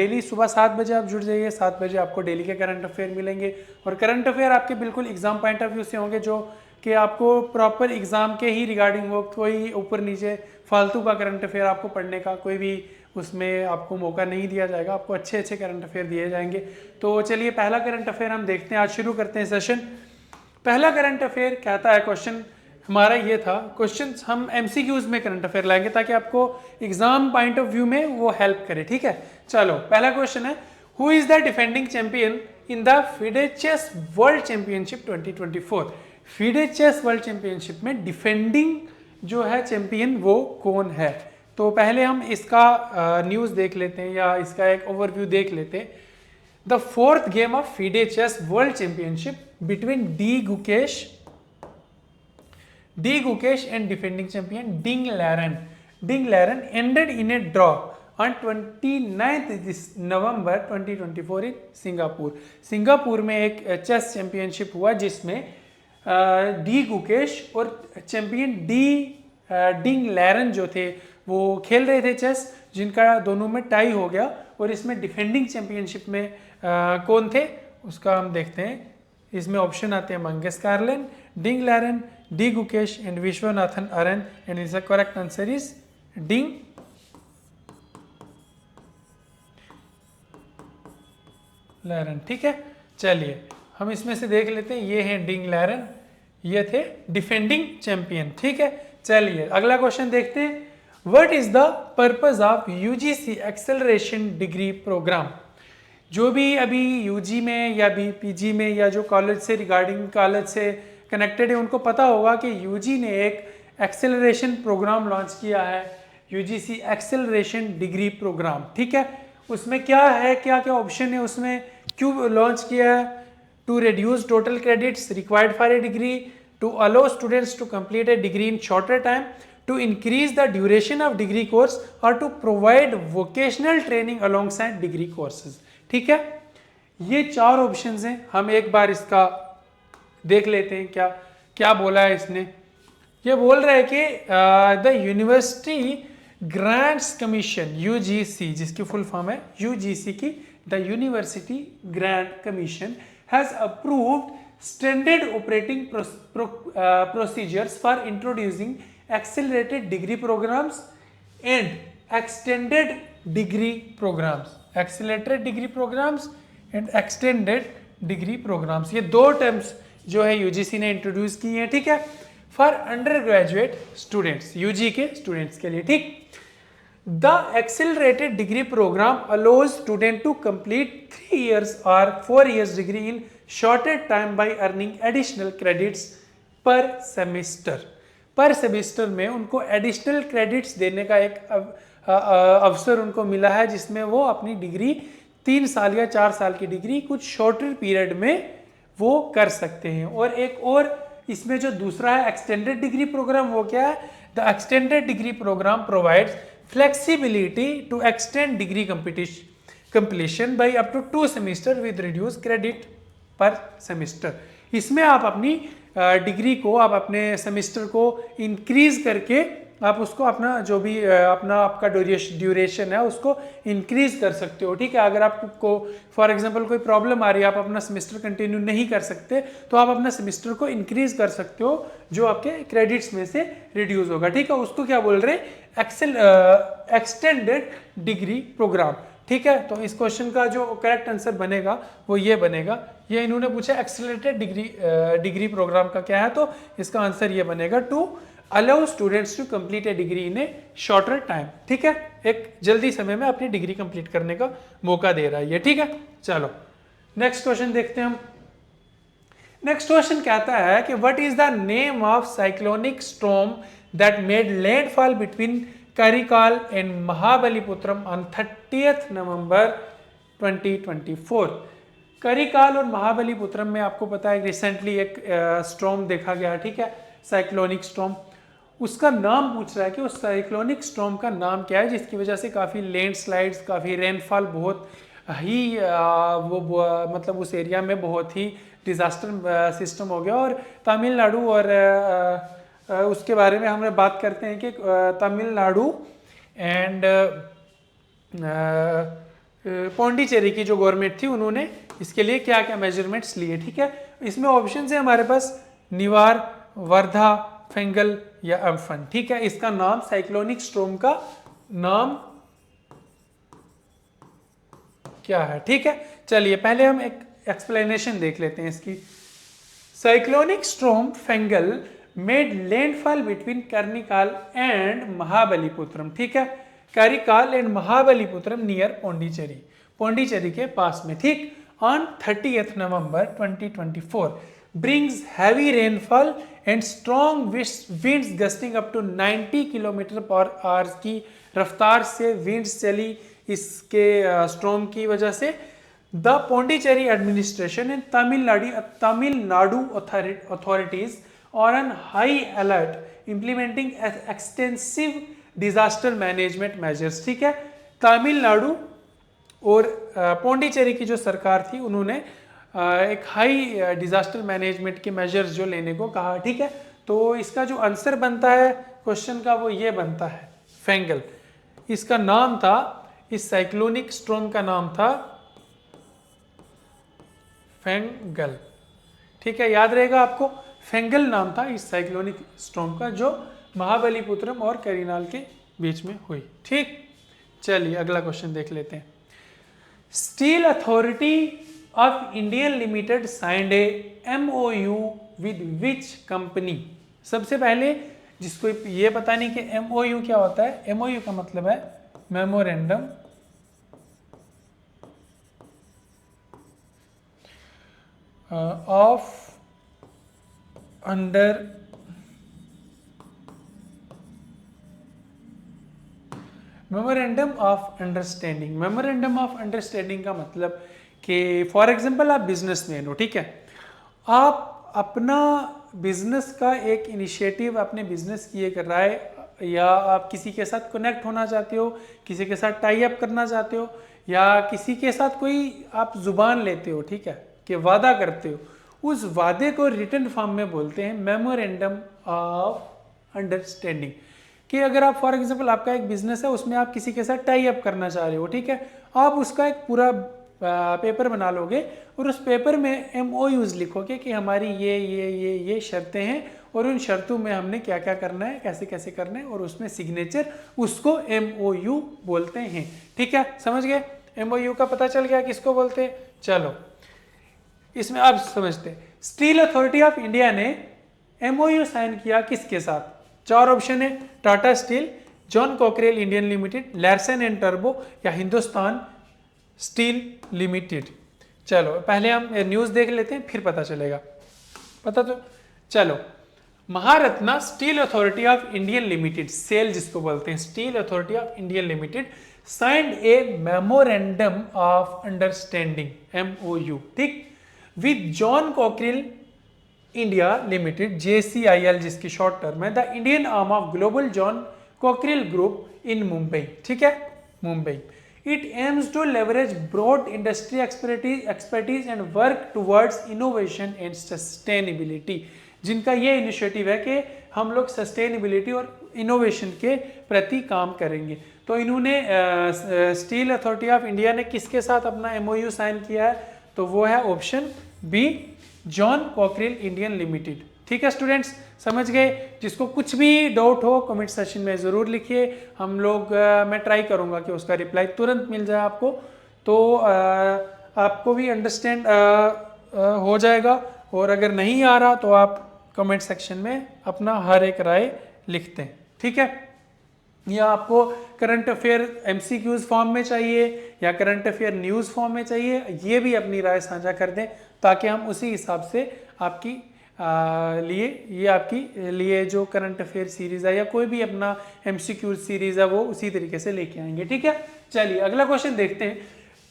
Daily सुबह 7 बजे आप जुड़ जाइए, 7 बजे आपको डेली के करंट अफेयर मिलेंगे और करंट अफेयर आपके बिल्कुल एग्जाम पॉइंट ऑफ व्यू से होंगे, जो कि आपको प्रॉपर एग्जाम के ही रिगार्डिंग हो। कोई ऊपर नीचे फालतू का करंट अफेयर आपको पढ़ने का कोई भी उसमें आपको मौका नहीं दिया जाएगा, आपको अच्छे अच्छे करंट अफेयर दिए जाएंगे। तो चलिए पहला करंट अफेयर हम देखते हैं, आज शुरू करते हैं सेशन। पहला करंट अफेयर कहता है, क्वेश्चन हमारा ये था, क्वेश्चन हम एमसीक्यूज में करंट अफेयर लाएंगे ताकि आपको एग्जाम पॉइंट ऑफ व्यू में वो हेल्प करे, ठीक है। चलो पहला क्वेश्चन है, who is the defending champion in the FIDE chess world championship 2024। FIDE chess world championship में डिफेंडिंग जो है चैंपियन वो कौन है। तो पहले हम इसका न्यूज़ देख लेते हैं या इसका एक ओवरव्यू देख लेते हैं। The fourth game of FIDE chess world championship between D Gukesh and defending champion Ding Laren. Ding Laren ended in a draw on 29th November 2024 in Singapore. Singapore में एक चेस चैंपियनशिप हुआ जिसमें डी गुकेश और champion डिंग लैरन जो थे वो खेल रहे थे चेस, जिनका दोनों में टाई हो गया। और इसमें डिफेंडिंग चैंपियनशिप में कौन थे उसका हम देखते हैं। इसमें ऑप्शन आते हैं Magnus Carlsen, Ding Liren, D Gukesh and Viswanathan अरन and is the correct answer is Ding Liren, ठीक है। चलिए हम इसमें से देख लेते हैं, ये हैं डिंग लैरन, ये थे डिफेंडिंग चैंपियन, ठीक है। चलिए अगला क्वेश्चन देखते हैं, what is the purpose of UGC acceleration degree programme. जो भी अभी यूजी में या भी पीजी में या जो कॉलेज से रिगार्डिंग कॉलेज से कनेक्टेड है उनको पता होगा कि यूजी ने एक एक्सेलरेशन प्रोग्राम लॉन्च किया है, यूजीसी एक्सेलरेशन डिग्री प्रोग्राम, ठीक है। उसमें क्या है, क्या क्या ऑप्शन है उसमें, क्यों लॉन्च किया है। To reduce total credits required for a degree, to allow students to complete a degree in shorter time, to increase the duration of degree course और to provide vocational training alongside degree courses, ठीक है। ये चार options हैं, हम एक बार इसका देख लेते हैं क्या क्या बोला है इसने। ये बोल रहा है कि the university grants commission UGC, जिसकी फुल फॉर्म है यूजीसी की, the university grant commission has approved standard operating procedures for introducing accelerated degree programmes and extended degree programmes, accelerated degree programmes and extended degree programmes. ये दो terms जो है UGC ने introduce की है, ठीक है, for undergraduate students, UG के स्टूडेंट्स के लिए, ठीक। The accelerated degree programme allows student to complete 3 years और 4 years degree in shorter time by earning additional credits per semester. Per semester में उनको एडिशनल क्रेडिट्स देने का एक अवसर उनको मिला है, जिसमें वो अपनी डिग्री 3 साल या 4 साल की डिग्री कुछ शॉर्टर पीरियड में वो कर सकते हैं। और एक और इसमें जो दूसरा है एक्सटेंडेड डिग्री प्रोग्राम, वो क्या है, the extended degree programme provides flexibility to extend degree completion by up to 2 semesters with reduce credit per semester. इसमें आप अपनी डिग्री को, आप अपने सेमेस्टर को इंक्रीज करके आप उसको अपना जो भी अपना आपका ड्यूरेशन है उसको इंक्रीज कर सकते हो, ठीक है। अगर आपको फॉर एग्जांपल कोई प्रॉब्लम आ रही है, आप अपना सेमेस्टर कंटिन्यू नहीं कर सकते, तो आप अपना सेमेस्टर को इंक्रीज कर सकते हो, जो आपके क्रेडिट्स में से रिड्यूस होगा, ठीक है। उसको क्या बोल रहे हैं, एक्सटेंडेड डिग्री प्रोग्राम, ठीक है। तो इस क्वेश्चन का जो करेक्ट आंसर बनेगा वो ये बनेगा। ये इन्होंने पूछा एक्सेलरेटेड डिग्री प्रोग्राम का क्या है, तो इसका आंसर ये बनेगा to allow students to complete a degree in a shorter time, ठीक है। एक जल्दी समय में अपनी डिग्री कंप्लीट करने का मौका दे रहा है ये, ठीक है। चलो नेक्स्ट क्वेश्चन देखते हैं हम। नेक्स्ट क्वेश्चन कहता है कि what is the name of cyclonic storm that made landfall between Karaikal and Mahabalipuram on 30th November 2024। Karaikal और महाबलीपुत्रम में आपको पता है रिसेंटली एक स्टॉर्म देखा गया, ठीक है, साइक्लोनिक स्टॉर्म। उसका नाम पूछ रहा है कि उस साइक्लोनिक स्टॉर्म का नाम क्या है, जिसकी वजह से काफ़ी लैंडस्लाइड्स, काफ़ी रेनफॉल बहुत ही मतलब उस एरिया में बहुत ही डिजास्टर सिस्टम हो गया। और तमिलनाडु और उसके बारे में हम बात करते हैं कि तमिलनाडु एंड पौंडीचेरी की जो गवर्नमेंट थी उन्होंने इसके लिए क्या क्या मेजरमेंट्स लिए, ठीक है। इसमें ऑप्शन है हमारे पास निवार, वर्धा, फेंगल या अम्फन, ठीक है। इसका नाम साइक्लोनिक स्ट्रोम का नाम क्या है, ठीक है। चलिए पहले हम एक एक्सप्लेनेशन देख लेते हैं इसकी। Cyclonic storm Fengal made landfall between Karaikal and Mahabalipuram, ठीक है। करिकाल एंड महाबलीपुत्रम नियर पौंडीचेरी, पौंडीचेरी के पास में, ठीक। On 30th November 2024 brings heavy rainfall and strong winds gusting up to 90 km/h की रफ्तार से विंड्स चली इसके स्ट्रॉम की वजह से। The Pondicherry administration and Tamil Nadu authorities are on high alert implementing extensive disaster management measures, ठीक है। तमिलनाडु और पौंडीचेरी की जो सरकार थी उन्होंने एक हाई डिजास्टर मैनेजमेंट के मेजर्स जो लेने को कहा, ठीक है। तो इसका जो आंसर बनता है क्वेश्चन का वो ये बनता है फेंगल। इसका नाम था, इस साइक्लोनिक स्ट्रॉम का नाम था फेंगल, ठीक है। याद रहेगा आपको, फेंगल नाम था इस साइक्लोनिक स्ट्रॉम का जो महाबलीपुत्रम और करिकाल के बीच में हुई, ठीक। चलिए अगला क्वेश्चन देख लेते हैं। Steel authority of Indian limited signed A MOU with which company. सबसे पहले जिसको ये पता नहीं कि MOU क्या होता है, MOU का मतलब है memorandum of memorandum of understanding. Memorandum of understanding का मतलब कि फॉर एग्जांपल आप बिजनेसमैन हो, ठीक है। आप अपना बिजनेस का एक इनिशिएटिव अपने बिजनेस की एक राय, या आप किसी के साथ कनेक्ट होना चाहते हो, किसी के साथ टाई अप करना चाहते हो, या किसी के साथ कोई आप जुबान लेते हो, ठीक है, कि वादा करते हो, उस वादे को रिटन फॉर्म में बोलते हैं मेमोरेंडम ऑफ अंडरस्टैंडिंग। कि अगर आप फॉर एग्जांपल आपका एक बिजनेस है, उसमें आप किसी के साथ टाई अप करना चाह रहे हो, ठीक है, आप उसका एक पूरा पेपर बना लोगे और उस पेपर में MOUs लिखोगे कि हमारी ये शर्तें हैं और उन शर्तों में हमने क्या क्या करना है, कैसे कैसे करना है, और उसमें सिग्नेचर, उसको MOU बोलते हैं, ठीक है। समझ गए, MOU का पता चल गया किसको बोलते हैं। चलो इसमें आप समझते हैं। स्टील अथॉरिटी ऑफ इंडिया ने MOU साइन किया किसके साथ? चार ऑप्शन है, Tata steel, John Cockerill Indian limited, Larsen and turbo या हिंदुस्तान स्टील लिमिटेड। चलो पहले हम न्यूज़ देख लेते हैं, फिर पता चलेगा। पता तो चलो, Maharatna steel authority of Indian limited, SAIL जिसको बोलते हैं, steel authority of Indian limited signed a memorandum of understanding MOU, ठीक, with John Cockerill India limited JCIL जिसकी शॉर्ट टर्म है, the Indian arm of global John Cockerill group in Mumbai, ठीक है, Mumbai. It aims to leverage broad industry expertise and work towards innovation and sustainability। जिनका ये initiative है कि हम लोग सस्टेनेबिलिटी और इनोवेशन के प्रति काम करेंगे। तो इन्होंने स्टील अथॉरिटी ऑफ इंडिया ने किसके साथ अपना MOU साइन किया है? तो वो है option B, John Cockerill Indian limited, ठीक है स्टूडेंट्स, समझ गए। जिसको कुछ भी डाउट हो कमेंट सेक्शन में ज़रूर लिखिए, हम लोग मैं ट्राई करूँगा कि उसका रिप्लाई तुरंत मिल जाए आपको, तो आपको भी अंडरस्टैंड हो जाएगा। और अगर नहीं आ रहा तो आप कमेंट सेक्शन में अपना हर एक राय लिखते हैं, ठीक है। या आपको करंट अफेयर MCQs फॉर्म में चाहिए या करंट अफेयर न्यूज़ फॉर्म में चाहिए, ये भी अपनी राय साझा कर दें ताकि हम उसी हिसाब से आपकी आपकी लिए जो करंट अफेयर सीरीज है या कोई भी अपना MCQ सीरीज है वो उसी तरीके से लेके आएंगे, ठीक है। चलिए अगला क्वेश्चन देखते हैं।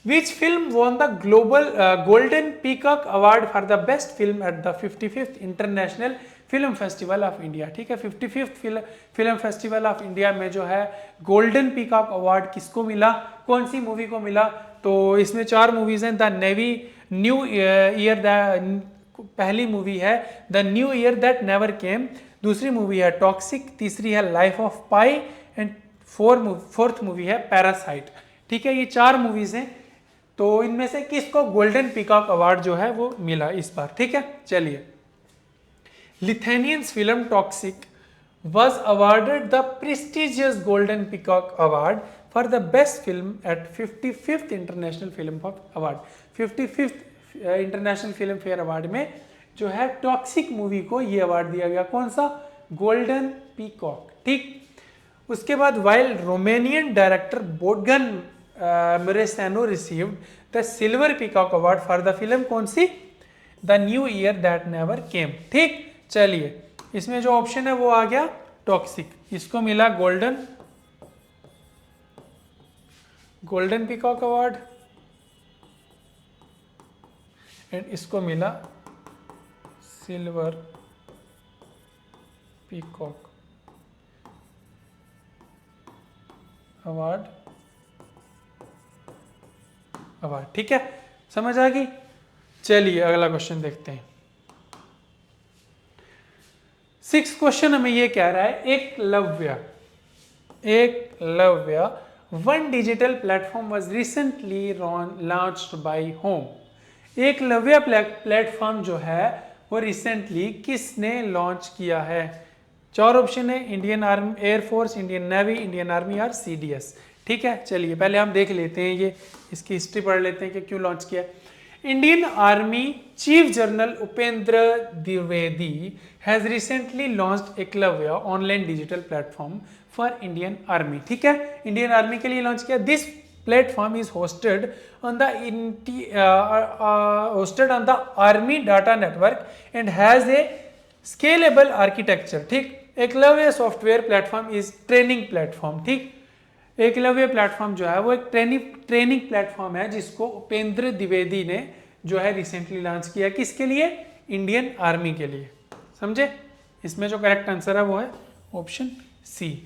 Which film won the global golden peacock award for the best film at the 55th international film festival of India, ठीक है। 55th film festival of India में जो है गोल्डन पीकॉक अवार्ड किसको मिला, कौन सी मूवी को मिला? तो इसमें चार मूवीज हैं। द नेवी न्यू ईयर पहली मूवी है the new year that never केम, दूसरी मूवी है टॉक्सिक, तीसरी है life of pi and fourth movie है पैरासाइट, ठीक है, ये 4 मूवीज हैं, तो इनमें से किसको गोल्डन पीकॉक अवार्ड जो है वो मिला इस बार, ठीक है। चलिए, Lithuanians film Toxic was awarded the prestigious Golden Peacock Award for the best film at 55th International Film Award. 55th international film fair award में जो है टॉक्सिक मूवी को ये अवार्ड दिया गया, कौन सा, गोल्डन पीकॉक, ठीक। उसके बाद while Romanian director Bogdan Muresanu received the silver peacock award for the film, कौन सी, the new year that never came, ठीक। चलिए, इसमें जो ऑप्शन है वो आ गया टॉक्सिक, इसको मिला गोल्डन पीकॉक अवार्ड एंड इसको मिला सिल्वर पीकॉक अवार्ड, ठीक है, समझ आ गई। चलिए अगला क्वेश्चन देखते हैं। 6th क्वेश्चन हमें ये कह रहा है, Eklavya one digital platform was recently launched by home. Eklavya platform जो है वो रिसेंटली किसने लॉन्च किया है? 4 ऑप्शन है, Indian army, air force, Indian navy, Indian army और सीडीएस, ठीक है। चलिए पहले हम देख लेते हैं, ये इसकी हिस्ट्री पढ़ लेते हैं कि क्यों लॉन्च किया। Indian army chief general Upendra Dwivedi has recently launched Eklavya online digital platform for Indian army, ठीक है, इंडियन आर्मी के लिए लॉन्च किया। This platform is hosted on the army data network and has a scalable architecture, ठीक। Eklavya software platform is training platform, ठीक। Eklavya platform जो है वो एक ट्रेनिंग प्लेटफॉर्म है जिसको उपेंद्र द्विवेदी ने जो है रिसेंटली लॉन्च किया, किसके लिए, इंडियन आर्मी के लिए, समझे। इसमें जो करेक्ट आंसर है वो है ऑप्शन सी।